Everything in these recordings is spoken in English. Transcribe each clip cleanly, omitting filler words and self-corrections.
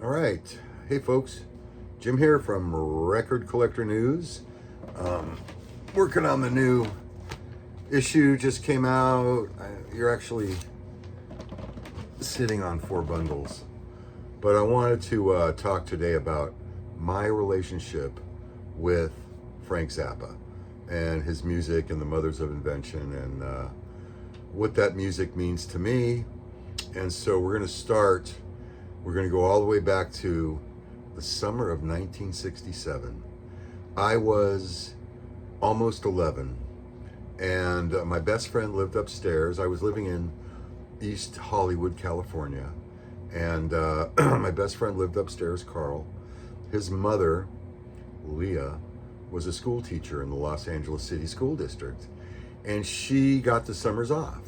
All right. Hey, folks. Jim here from Record Collector News. Um, Working on the new issue, just came out. You're actually sitting on 4 bundles. But I wanted to talk today about my relationship with Frank Zappa and his music and the Mothers of Invention and what that music means to me. And so we're going to go all the way back to the summer of 1967. I was almost 11, and my best friend lived upstairs. I was living in East Hollywood, California, and my best friend lived upstairs, Carl. His mother, Leah, was a school teacher in the Los Angeles City School District, and she got the summers off.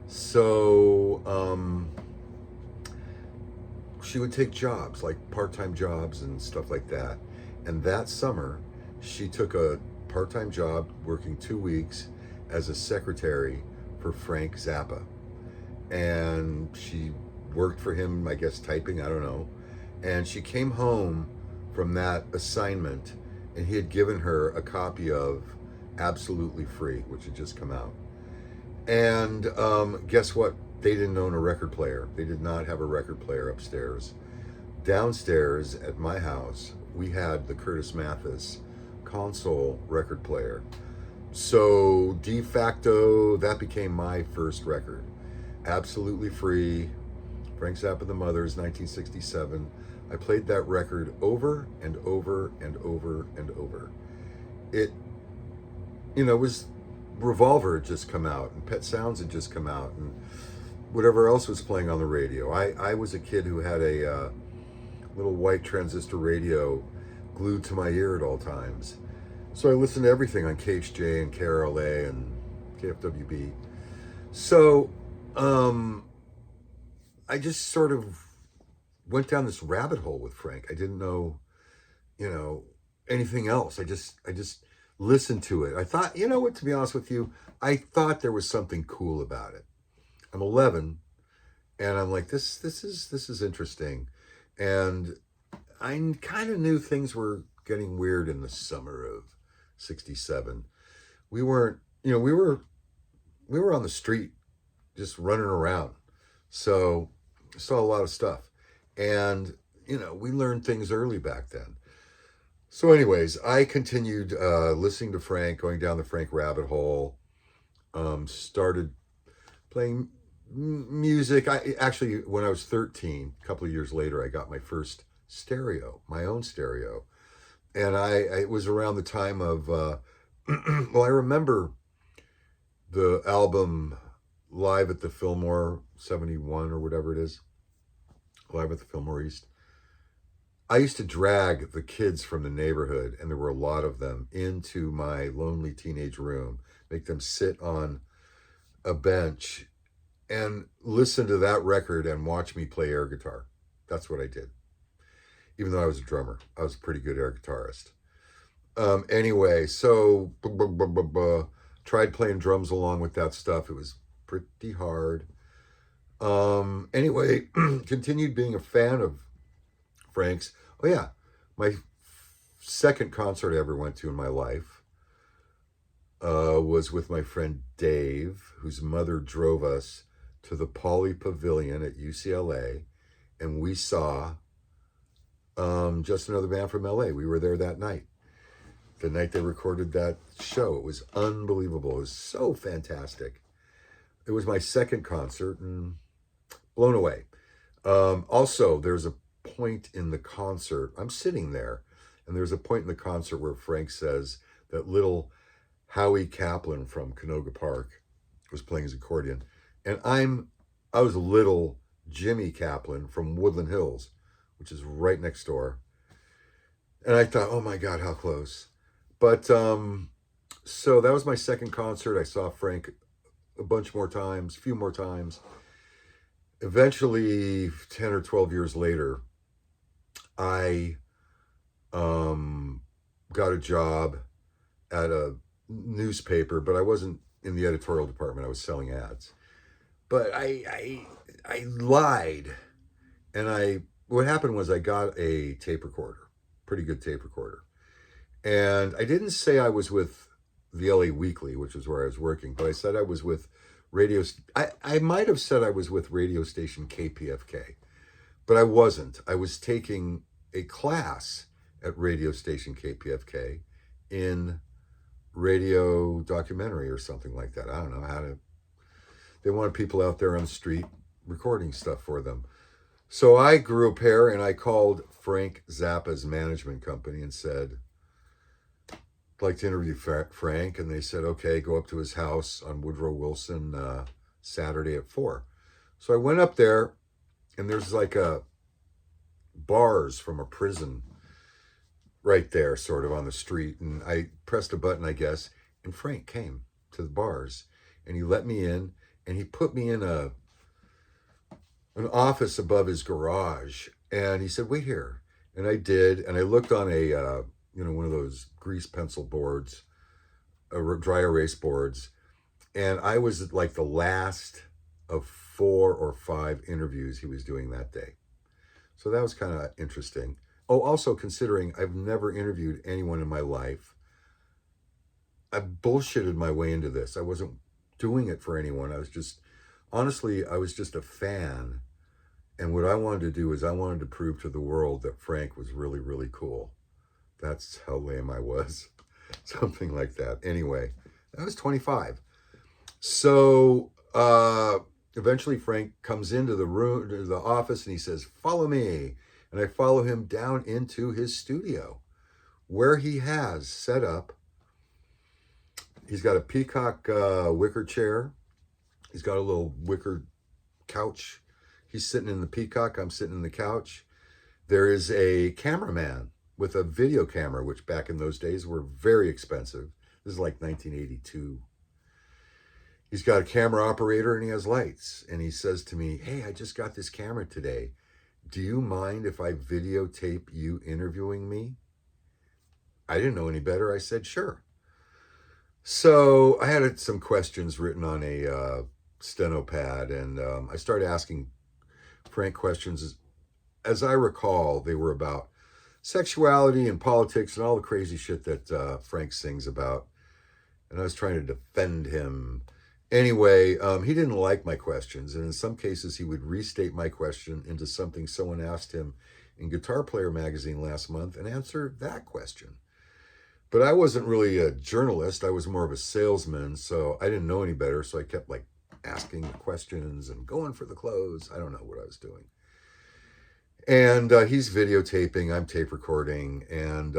So she would take jobs, like part-time jobs and stuff like that. And that summer, she took a part-time job working 2 weeks as a secretary for Frank Zappa. And she worked for him, I guess, typing, I don't know. And she came home from that assignment, and he had given her a copy of Absolutely Free, which had just come out. And guess what? They didn't own a record player. They did not have a record player upstairs. Downstairs at my house, we had the Curtis Mathis console record player. So de facto, that became my first record. Absolutely Free, Frank Zappa and the Mothers, 1967. I played that record over and over and over and over. It, was Revolver had just come out, and Pet Sounds had just come out, and whatever else was playing on the radio. I was a kid who had a little white transistor radio glued to my ear at all times. So I listened to everything on KHJ and KRLA and KFWB. So I just sort of went down this rabbit hole with Frank. I didn't know, anything else. I just listened to it. I thought, what, to be honest with you, I thought there was something cool about it. I'm 11, and I'm like, this is interesting. And I kind of knew things were getting weird in the summer of 67. We weren't, we were on the street just running around. So I saw a lot of stuff. And, we learned things early back then. So anyways, I continued listening to Frank, going down the Frank rabbit hole, started playing music. I actually, when I was 13, a couple of years later, I got my first stereo, my own stereo. And it was around the time of, well, I remember the album Live at the Fillmore 71 or whatever it is, Live at the Fillmore East. I used to drag the kids from the neighborhood, and there were a lot of them, into my lonely teenage room, make them sit on a bench and listen to that record and watch me play air guitar. That's what I did. Even though I was a drummer, I was a pretty good air guitarist. Anyway, so tried playing drums along with that stuff. It was pretty hard. Anyway, continued being a fan of Frank's. Oh yeah, my second concert I ever went to in my life was with my friend Dave, whose mother drove us to the Pauley Pavilion at UCLA, and we saw Just Another Band from LA. We were there that night, the night they recorded that show. It was unbelievable. It was so fantastic. It was my second concert, and blown away. Also, there's a point in the concert, I'm sitting there, and there's a point in the concert where Frank says that little Howie Kaplan from Canoga Park was playing his accordion. And I was little Jimmy Kaplan from Woodland Hills, which is right next door. And I thought, oh my God, how close. But so that was my second concert. I saw Frank a few more times. Eventually, 10 or 12 years later, I got a job at a newspaper, but I wasn't in the editorial department. I was selling ads. But I lied, and I what happened was I got a tape recorder, pretty good tape recorder. And I didn't say I was with the LA Weekly, which is where I was working, but I said I was with I might have said I was with radio station KPFK, but I wasn't. I was taking a class at radio station KPFK in radio documentary or something like that. I don't know how to, they wanted people out there on the street recording stuff for them. So I grew a pair and I called Frank Zappa's management company and said, I'd like to interview Frank. And they said, okay, go up to his house on Woodrow Wilson Saturday at 4. So I went up there and there's like a bars from a prison right there sort of on the street. And I pressed a button, I guess, and Frank came to the bars and he let me in and he put me in an office above his garage. And he said, wait here. And I did. And I looked on a, one of those grease pencil boards, dry erase boards. And I was like the last of 4 or 5 interviews he was doing that day. So that was kind of interesting. Oh, also considering I've never interviewed anyone in my life, I bullshitted my way into this. I wasn't doing it for anyone. Honestly, I was just a fan. And what I wanted to do is I wanted to prove to the world that Frank was really, really cool. That's how lame I was. Something like that. Anyway, I was 25. So eventually Frank comes into the room, to the office, and he says, follow me. And I follow him down into his studio where he has set up. He's got a peacock wicker chair. He's got a little wicker couch. He's sitting in the peacock. I'm sitting in the couch. There is a cameraman with a video camera, which back in those days were very expensive. This is like 1982. He's got a camera operator and he has lights. And he says to me, hey, I just got this camera today. Do you mind if I videotape you interviewing me? I didn't know any better. I said, sure. So I had some questions written on a steno pad, and I started asking Frank questions. As I recall, they were about sexuality and politics and all the crazy shit that Frank sings about. And I was trying to defend him. Anyway, he didn't like my questions. And in some cases, he would restate my question into something someone asked him in Guitar Player magazine last month and answer that question. But I wasn't really a journalist. I was more of a salesman. So I didn't know any better. So I kept like asking the questions and going for the close. I don't know what I was doing. And he's videotaping, I'm tape recording. And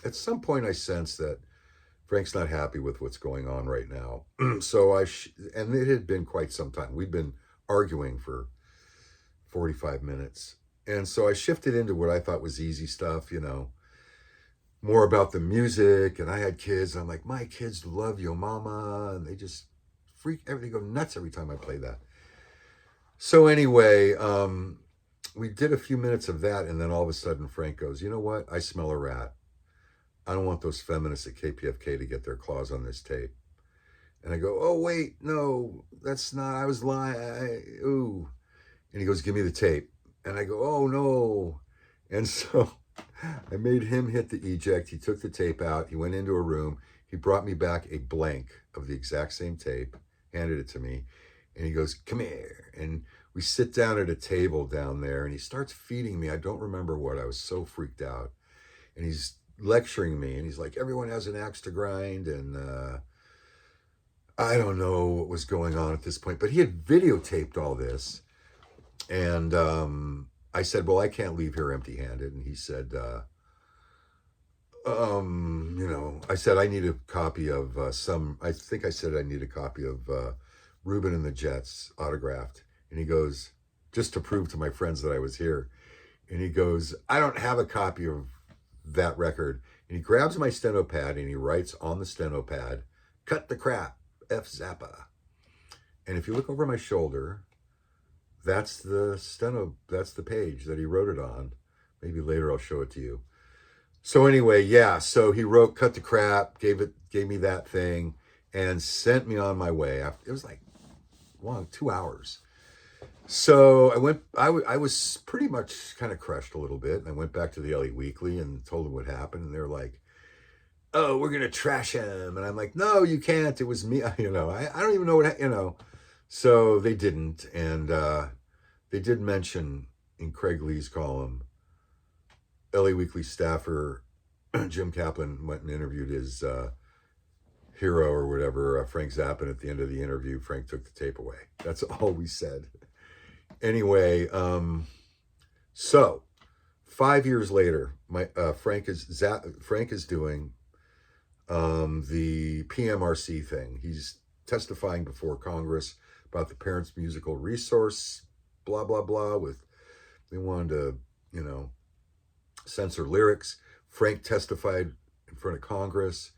at some point I sensed that Frank's not happy with what's going on right now. So and it had been quite some time. We'd been arguing for 45 minutes. And so I shifted into what I thought was easy stuff, more about the music. And I had kids. I'm like, my kids love Yo Mama. And they just they go nuts every time I play that. So anyway, we did a few minutes of that. And then all of a sudden Frank goes, you know what? I smell a rat. I don't want those feminists at KPFK to get their claws on this tape. And I go, oh, wait, no, that's not, I was lying. Ooh. And he goes, give me the tape. And I go, oh, no. And so I made him hit the eject. He took the tape out. He went into a room. He brought me back a blank of the exact same tape, handed it to me. And he goes, come here. And we sit down at a table down there and he starts feeding me. I don't remember what. I was so freaked out. And he's lecturing me and he's like, everyone has an axe to grind. And I don't know what was going on at this point, but he had videotaped all this. And I said, well, I can't leave here empty handed. And he said, I said, I need a copy of I think I said I need a copy of Reuben and the Jets autographed. And he goes, just to prove to my friends that I was here. And he goes, I don't have a copy of that record. And he grabs my steno pad and he writes on the steno pad, cut the crap, F Zappa. And if you look over my shoulder, that's the page that he wrote it on. Maybe later I'll show it to you. So anyway, yeah, so he wrote cut the crap, gave me that thing and sent me on my way. It was like 2 hours. So I was pretty much kind of crushed a little bit. And I went back to the LA Weekly and told them what happened. And they're like, oh, we're going to trash him. And I'm like, no, you can't. It was me. I don't even know what. So they didn't. And they did mention in Craig Lee's column, LA Weekly staffer Jim Kaplan went and interviewed his hero or whatever, Frank Zappa. And at the end of the interview, Frank took the tape away. That's all we said. Anyway, so 5 years later, Frank is doing the PMRC thing. He's testifying before Congress about the Parents Musical Resource, blah blah blah. They wanted to, censor lyrics. Frank testified in front of Congress,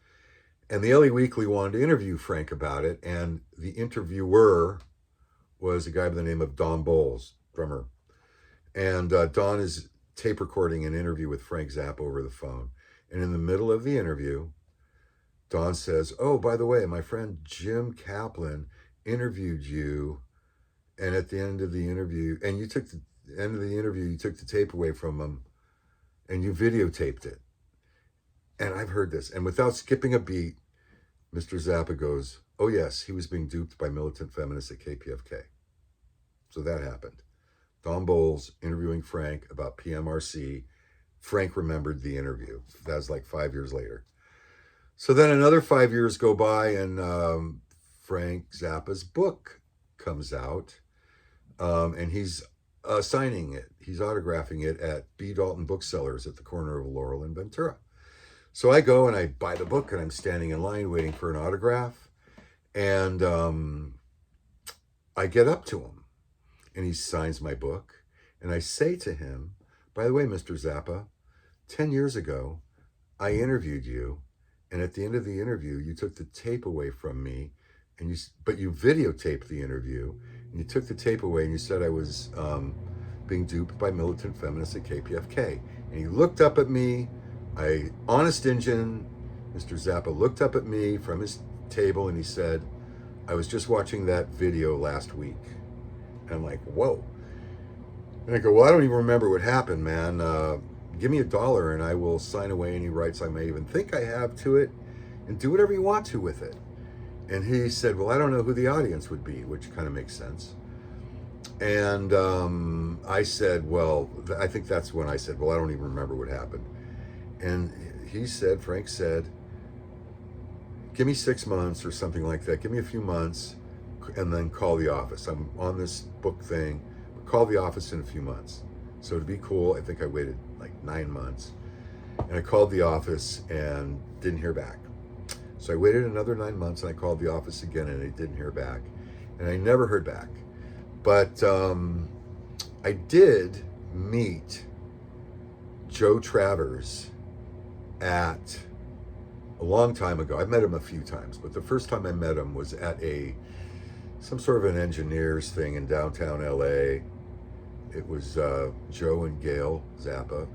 and the LA Weekly wanted to interview Frank about it, and the interviewer was a guy by the name of Don Bowles, drummer. And Don is tape recording an interview with Frank Zappa over the phone. And in the middle of the interview, Don says, oh, by the way, my friend Jim Kaplan interviewed you. And at the end of the interview, you took the tape away from him and you videotaped it. And I've heard this. And without skipping a beat, Mr. Zappa goes, oh, yes, he was being duped by militant feminists at KPFK. So that happened. Don Bowles interviewing Frank about PMRC. Frank remembered the interview. That was like 5 years later. So then another 5 years go by, and Frank Zappa's book comes out, and he's signing it. He's autographing it at B. Dalton Booksellers at the corner of Laurel and Ventura. So I go and I buy the book, and I'm standing in line waiting for an autograph. And I get up to him, and he signs my book. And I say to him, by the way, Mr. Zappa, 10 years ago, I interviewed you. And at the end of the interview, you took the tape away from me. But you videotaped the interview. And you took the tape away, and you said I was being duped by militant feminists at KPFK. And he looked up at me. Honest Injun, Mr. Zappa looked up at me from his table, and he said, I was just watching that video last week. And I'm like, whoa. And I go, well, I don't even remember what happened, man. Give me $1 and I will sign away any rights I may even think I have to it, and do whatever you want to with it. And he said, well, I don't know who the audience would be, which kind of makes sense. And I said, well, I think that's when I said, well, I don't even remember what happened. And Frank said, give me 6 months or something like that. Give me a few months and then call the office. I'm on this book thing. Call the office in a few months. So to be cool, I think I waited like 9 months. And I called the office and didn't hear back. So I waited another 9 months and I called the office again and I didn't hear back. And I never heard back. But I did meet Joe Travers at a long time ago. I've met him a few times, but the first time I met him was at some sort of an engineers thing in downtown LA. It was Joe and Gail Zappa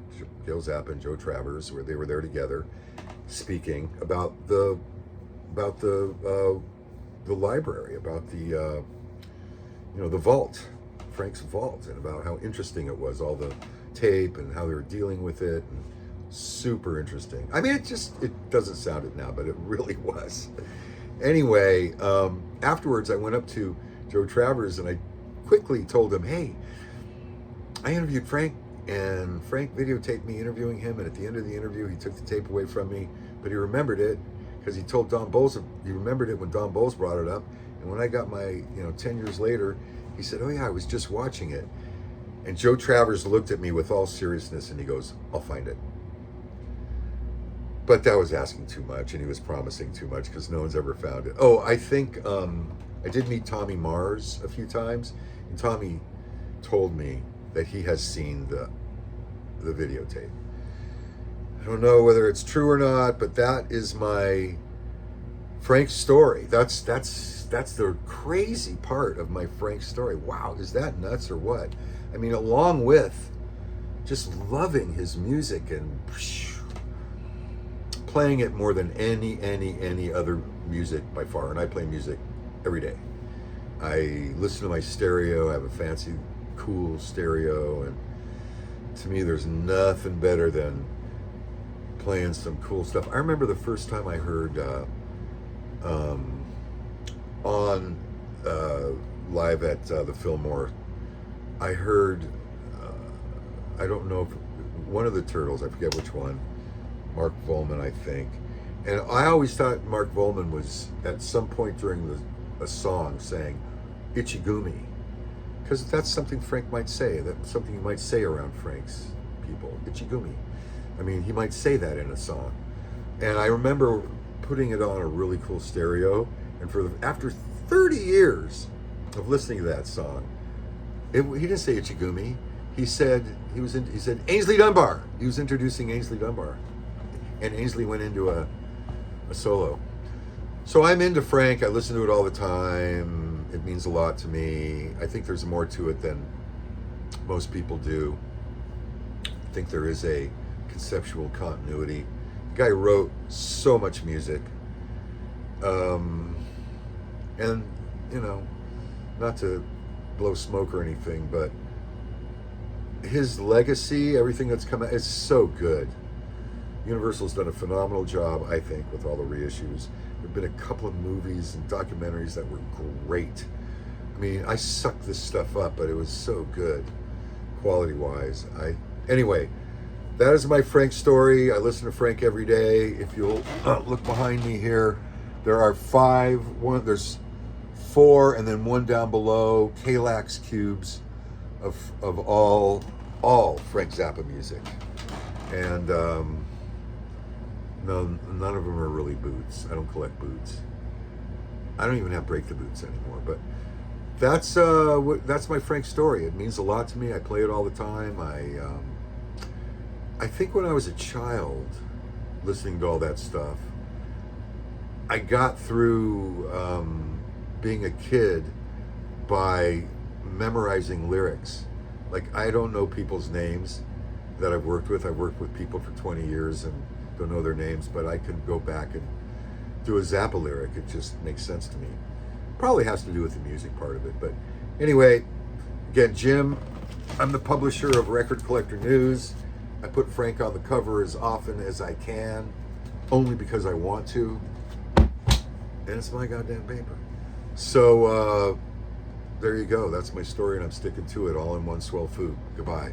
and Joe Travers, where they were there together, speaking about the library, about the vault, Frank's vault, and about how interesting it was, all the tape and how they were dealing with it. And super interesting. I mean, it doesn't sound it now, but it really was. Anyway, afterwards I went up to Joe Travers and I quickly told him, hey, I interviewed Frank, and Frank videotaped me interviewing him, and at the end of the interview he took the tape away from me, but he remembered it because he told Don Bowles, he remembered it when Don Bowles brought it up, and when I got my 10 years later, he said, oh yeah, I was just watching it. And Joe Travers looked at me with all seriousness and he goes, I'll find it. But that was asking too much, and he was promising too much because no one's ever found it. Oh, I think I did meet Tommy Mars a few times, and Tommy told me that he has seen the videotape. I don't know whether it's true or not, but that is my Frank story. That's the crazy part of my Frank story. Wow, is that nuts or what? I mean, along with just loving his music and playing it more than any other music by far, and I play music every day. I listen to my stereo. I have a fancy, cool stereo, and to me, there's nothing better than playing some cool stuff. I remember the first time I heard on live at the Fillmore, I heard, I don't know if one of the Turtles, I forget which one, Mark Volman, I think. And I always thought Mark Volman was at some point during a song saying Ichigumi, because that's something Frank might say. That's something you might say around Frank's people, Ichigumi. I mean, he might say that in a song. And I remember putting it on a really cool stereo, and after 30 years of listening to that song, he didn't say Ichigumi. He said Ainsley Dunbar. He was introducing Ainsley Dunbar, and Ainsley went into a solo. So I'm into Frank. I listen to it all the time. It means a lot to me. I think there's more to it than most people do. I think there is a conceptual continuity. The guy wrote so much music. And, you know, not to blow smoke or anything, but his legacy, everything that's come out, is so good. Universal's done a phenomenal job, I think, with all the reissues. There have been a couple of movies and documentaries that were great. I mean, I sucked this stuff up, but it was so good, quality-wise. Anyway, that is my Frank story. I listen to Frank every day. If you'll look behind me here, there are there's 4, and then 1 down below, Kallax cubes of all Frank Zappa music. And none of them are really boots. I don't collect boots. I don't even have Break the Boots anymore. But that's my Frank story. It means a lot to me. I play it all the time. I think when I was a child, listening to all that stuff, I got through being a kid by memorizing lyrics. Like, I don't know people's names that I've worked with. I've worked with people for 20 years and don't know their names, but I can go back and do a Zappa lyric. It just makes sense to me. Probably has to do with the music part of it. But anyway, again, Jim, I'm the publisher of Record Collector News. I put Frank on the cover as often as I can, only because I want to. And it's my goddamn paper. So there you go. That's my story, and I'm sticking to it, all in one swell food. Goodbye.